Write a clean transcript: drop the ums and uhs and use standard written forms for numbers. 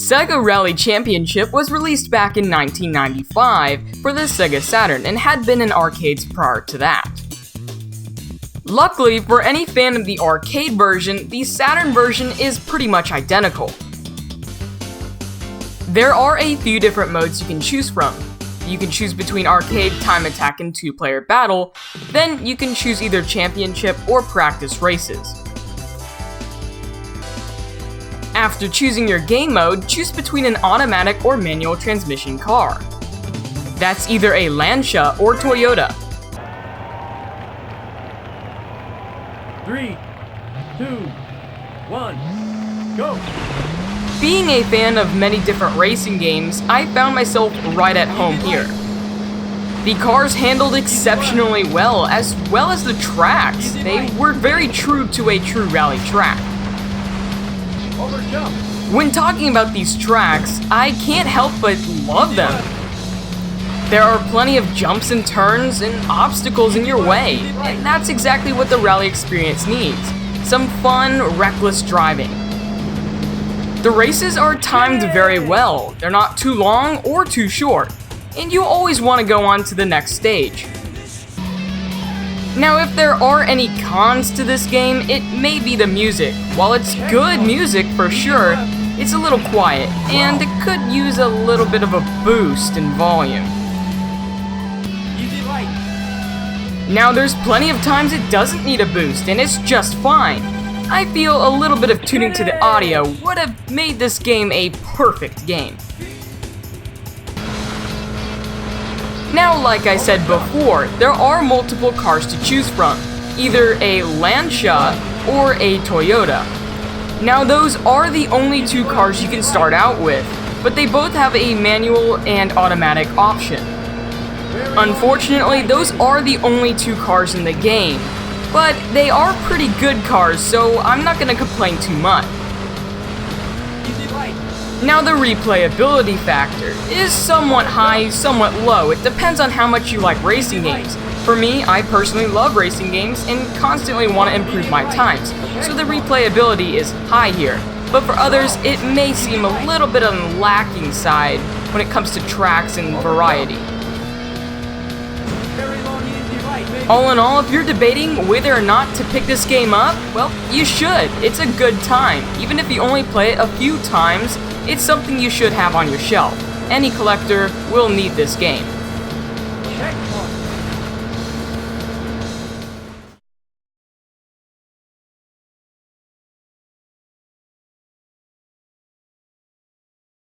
Sega Rally Championship was released back in 1995 for the Sega Saturn and had been in arcades prior to that. Luckily, for any fan of the arcade version, the Saturn version is pretty much identical. There are a few different modes you can choose from. You can choose between arcade, time attack, and 2-player battle, then you can choose either championship or practice races. After choosing your game mode, choose between an automatic or manual transmission car. That's either a Lancia or Toyota. 3, 2, 1, go! Being a fan of many different racing games, I found myself right at home here. The cars handled exceptionally well as the tracks. They were very true to a true rally track. When talking about these tracks, I can't help but love them. There are plenty of jumps and turns and obstacles in your way, and that's exactly what the rally experience needs. Some fun, reckless driving. The races are timed very well. They're not too long or too short, and you always want to go on to the next stage. Now, if there are any cons to this game, it may be the music. While it's good music for sure, it's a little quiet, and it could use a little bit of a boost in volume. Now, there's plenty of times it doesn't need a boost, and it's just fine. I feel a little bit of tuning to the audio would have made this game a perfect game. Now, like I said before, there are multiple cars to choose from, either a Lancia or a Toyota. Now, those are the only two cars you can start out with, but they both have a manual and automatic option. Unfortunately, those are the only two cars in the game, but they are pretty good cars, so I'm not going to complain too much. Now, the replayability factor is somewhat high, somewhat low. It depends on how much you like racing games. For me, I personally love racing games and constantly want to improve my times, so the replayability is high here. But for others, it may seem a little bit on the lacking side when it comes to tracks and variety. All in all, if you're debating whether or not to pick this game up, well, you should. It's a good time. Even if you only play it a few times, it's something you should have on your shelf. Any collector will need this game.